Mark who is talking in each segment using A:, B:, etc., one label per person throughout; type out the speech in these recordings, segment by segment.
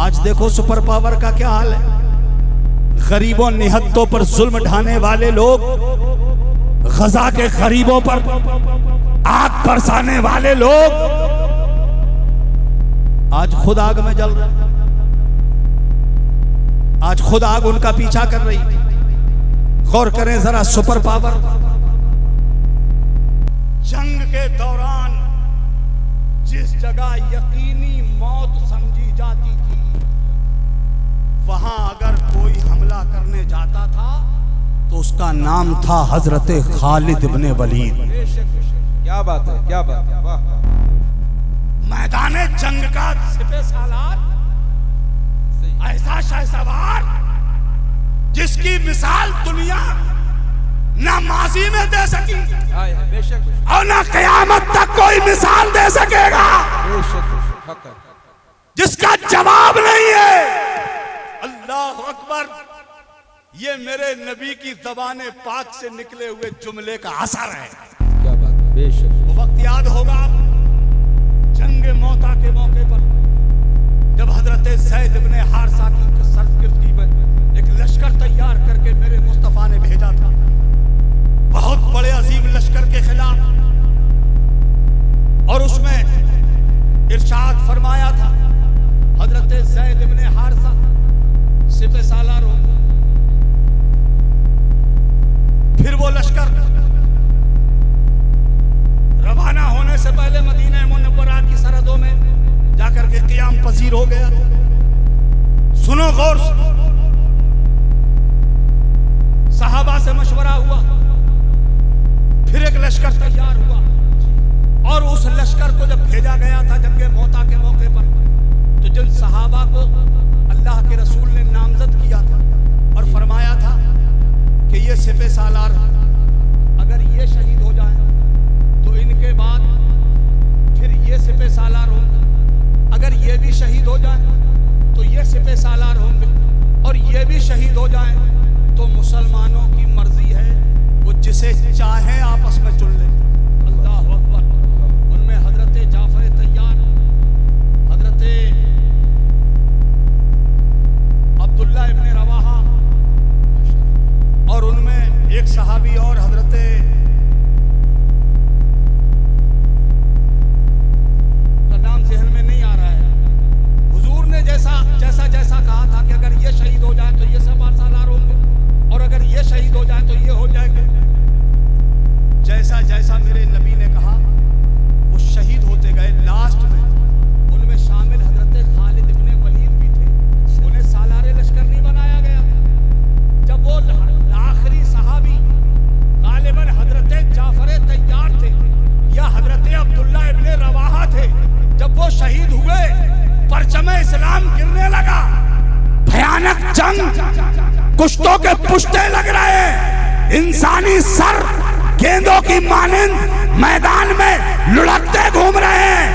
A: आज देखो super power का क्या हाल है। गरीबों निहत्तों पर जुल्म ढाने वाले लोग, गजा के गरीबों पर आग बरसाने वाले लोग आज खुद आग में जल रहे हैं। आज खुद आग उनका पीछा कर रही। गौर करें जरा, सुपर पावर जंग के दौरान जिस जगह यकीनी मौत समझी जाती थी, वहां अगर कोई हमला करने जाता था तो उसका नाम था हजरत खालिद इब्ने वलीद।
B: क्या बात है, क्या बात है, वाह।
A: मैदाने जंग का सिपह सालार, ऐसा शहसवार जिसकी मिसाल दुनिया ना माजी में दे सकी और ना कयामत तक कोई मिसाल दे सकेगा, जिसका जवाब नहीं है। अल्लाह अकबर। ये मेरे नबी की ज़बाने पाक से निकले हुए जुमले का असर है।
B: क्या बात है, बेशक।
A: वो वक्त याद होगा जंग मौता के मौके पर, जब हजरत ज़ैद इब्ने हारिसा की सरकिर्दी में एक लश्कर तैयार करके मेरे मुस्तफ़ा ने भेजा था, बहुत बड़े अजीम लश्कर के खिलाफ। और उसमें इरशाद फरमाया था, हजरत ज़ैद इब्ने हारिसा सिपह सालार हो। फिर वो लश्कर रवाना होने से पहले मदीना मुनव्वरा की सरहदों में जाकर के क़ियाम पजीर हो गया। सुनो गौर से, सहाबा से मशवरा हुआ, फिर एक लश्कर तैयार हुआ। और उस लश्कर को जब भेजा गया था जंग मौता के मौके पर, तो जिन सहाबा को अल्लाह के रसूल ने नामजद किया था और फरमाया था कि ये सिपह सालार अगर ये शहीद हो जाए तो इनके बाद फिर ये सिपह सालार होंगे, अगर ये भी शहीद हो जाए तो ये सिपह सालार होंगे, और ये भी शहीद हो जाए तो मुसलमानों की मर्जी है, वो जिसे चाहे आपस में चुन ले। अल्लाह अकबर। उनमें हजरत जाफर तैयार, हजरत अब्दुल्ला इब्ने रवाहा, और उनमें एक सहाबी और हजरत का नाम जहन में नहीं आ रहा है। हुजूर ने जैसा कहा था कि अगर ये शहीद हो जाए तो ये सब सालार होंगे, और अगर ये शहीद हो जाए तो ये हो जाएंगे। जैसा जैसा मेरे नबी ने कहा वो शहीद होते गए। लास्ट में उनमें शामिल हजरत खालिद इब्ने वलीद भी थे। उन्हें सालारे लश्कर नहीं बनाया गया था। जब वो आखिरी सहाबी गालिबन हजरत जाफर तैयार थे या हजरत अब्दुल्ला इब्ने रवाहा थे, जब वो शहीद हुए, परचम इस्लाम गिरने लगा। भयानक जंग, कुश्तों के पुश्ते लग रहे हैं, इंसानी सर गेंदों की मानिंद मैदान में लुढ़कते घूम रहे हैं।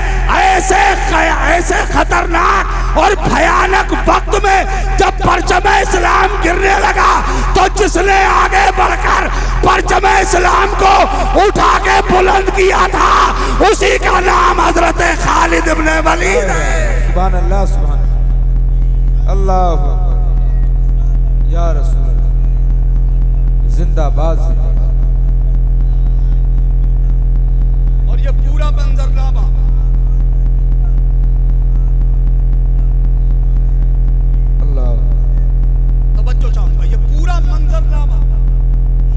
A: ऐसे खतरनाक और भयानक वक्त में जब परचम इस्लाम गिरने लगा तो जिसने आगे बढ़कर परचम इस्लाम को उठा के बुलंद किया था, उसी का नाम हजरत खालिद इब्ने वलीद है।
B: सुभान अल्लाह, सुभान अल्लाह, या रसूल अल्लाह, जिंदाबाद, जिंदाबाद।
A: और ये पूरा मंजरनामा
B: अल्लाह,
A: तवज्जो चाहूंगा, ये पूरा मंजरनामा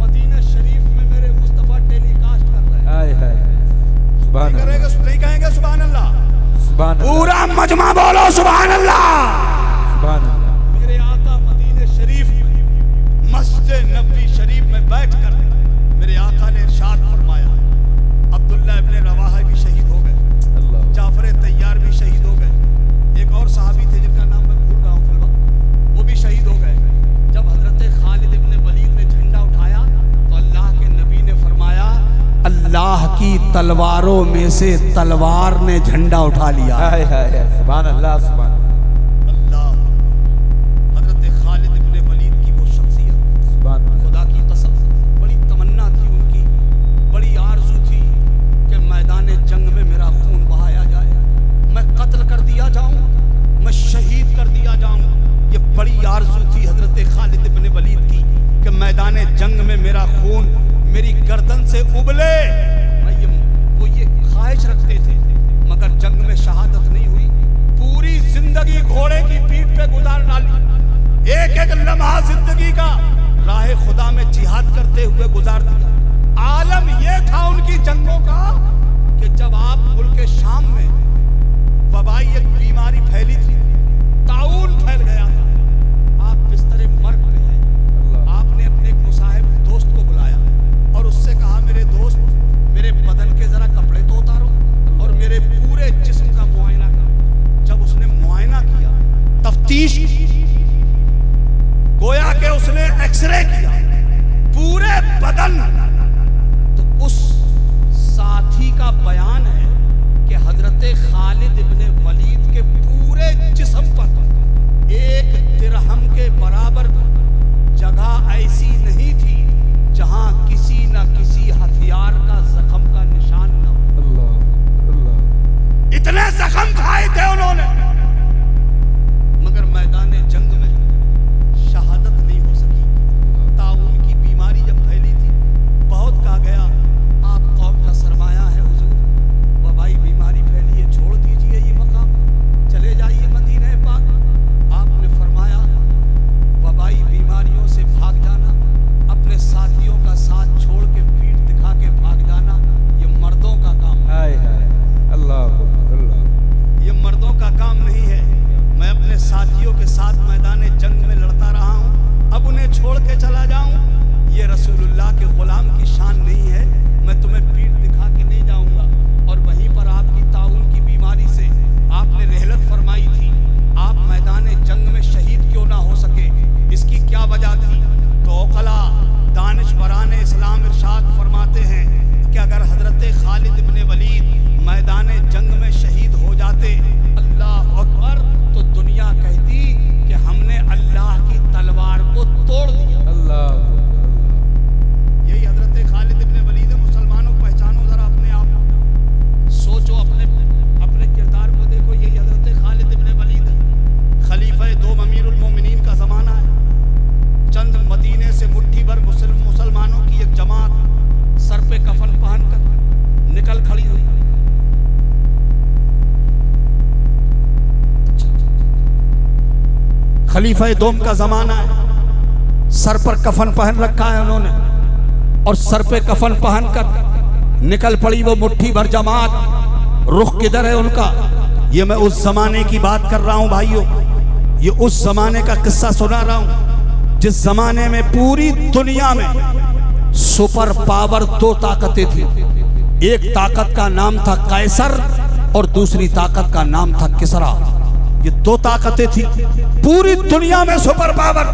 A: मदीना शरीफ में मेरे मुस्तफा टेलीकास्ट कर रहे हैं।
B: हाय हाय, सुभान अल्लाह,
A: नहीं कहेंगे सुभान अल्लाह?
B: सुभान अल्लाह,
A: पूरा मजमा बोलो सुभान अल्लाह।
B: सुभान अल्लाह।
A: मेरे आका मदीने शरीफ में मस्जिद नबवी शरीफ में बैठकर मेरे आका ने इरशाद फरमाया, अब्दुल्ला इब्ने रवाहा भी शहीद हो गए, जाफर तैयार भी शहीद हो गए, एक और सहाबी थे जिनका नाम मैं भूल रहा हूँ फिल वक्त, वो भी शहीद हो गए। जब हजरत खालिद इब्ने वलीद ने झंडा उठाया तो अल्लाह के नबी ने फरमाया, अल्लाह की तलवारों में से तलवार ने झंडा उठा लिया।
B: हाय हाय, सुभान अल्लाह, सुभान
A: अल्लाह। हजरत खालिद इब्ने वलीद की वो शख्सियत, खुदा की कसम, बड़ी तमन्ना थी उनकी, बड़ी आरज़ू थी कि मैदान जंग में मेरा खून बहाया जाए, मैं कत्ल कर दिया जाऊं, मैं शहीद कर दिया मेरा खून मेरी गर्दन से उबले। वो ये ख्वाहिश रखते थे, मगर जंग में शहादत नहीं हुई। पूरी जिंदगी घोड़े की पीठ पे गुजार डाली, एक एक लम्हा जिंदगी का राह खुदा में जिहाद करते हुए गुजार दिया। आलम यह था उनकी जंगों का कि जब आप मुल्क शाम में वबाई एक बीमारी फैली थी, ताउन फैल गया था, आप बिस्तरे मर्ग पे हैं, आपने अपने एक मुसाहिब दोस्त को बुलाया और उससे कहा, मेरे दोस्त, मेरे बदन के जरा कपड़े तो उतारो और मेरे पूरे जिस्म का मुआयना करो। जब उसने मुआयना किया, तफ्तीश की, गोया के उसने एक्सरे किया पूरे बदन, तो उस साथी का बयान है कि हजरत खालिद इब्ने वलीद के पूरे जिस्म पर एक दिरहम के बराबर जगह ऐसी नहीं थी जहां किसी न किसी हथियार का जख्म का निशान न हो। इतने जख्म खाए थे उन्होंने, मगर मैदान जंग में शहादत नहीं हो सकी। ताउन की बीमारी जब फैली थी, बहुत कहा गया, आप कौम का सरमाया है हुजूर, वबाई बीमारी फैली है, छोड़ दीजिए ये मकाम, चले जाइए मदीने पाक। आपने फरमाया, वबाई बीमारियों से भाग जाना, अपने साथियों का साथ छोड़ के पीठ दिखा के भाग जाना, ये मर्दों का काम है।
B: अल्लाह
A: ये मर्दों का काम नहीं है। मैं अपने साथियों के साथ मैदान जंग में लड़ता रहा हूँ, अब उन्हें छोड़ के चला जाऊँ, ये रसूलुल्लाह के गुलाम की शान नहीं है। मैं तुम्हें पीठ दिखा के नहीं जाऊँगा। और वहीं पर आपकी ताउन की बीमारी से आपने रहलत फरमाई थी, आप मैदान जंग में शहीद क्यों ना हो सके, इसकी क्या वजह थी? तो ओकला दानिशवरान इस्लाम इरशाद फरमाते हैं कि अगर हजरत खालिद इब्ने वलीद मैदान जंग में शहीद हो जाते, अल्लाह अकबर, तो दुनिया कहती कि हमने अल्लाह की तलवार को तोड़ दिया। यही हजरत खालिद इब्ने वलीद है। मुसलमानों, पहचानो जरा अपने आप, सोचो, अपने किरदार को देखो। यही हजरत खालिद इब्ने वलीद है। खलीफा दोम अमीरुल मोमिनीन का जमाना है। चंद मदीने से मुट्ठी भर मुसलमानों की एक जमात सर पे कफन पहनकर निकल खड़ी हुई। खलीफा दोम का जमाना है, सर पर कफन पहन रखा है उन्होंने, और सर पे कफन पहनकर निकल पड़ी वो मुट्ठी भर जमात। रुख किधर है उनका? ये मैं उस जमाने की बात कर रहा हूं भाइयों, ये उस जमाने का किस्सा सुना रहा हूं जिस जमाने में पूरी दुनिया में सुपर पावर दो ताकतें थी। एक ताकत का नाम था कैसर और दूसरी ताकत का नाम था किसरा। ये दो ताकतें थी पूरी दुनिया में सुपर पावर।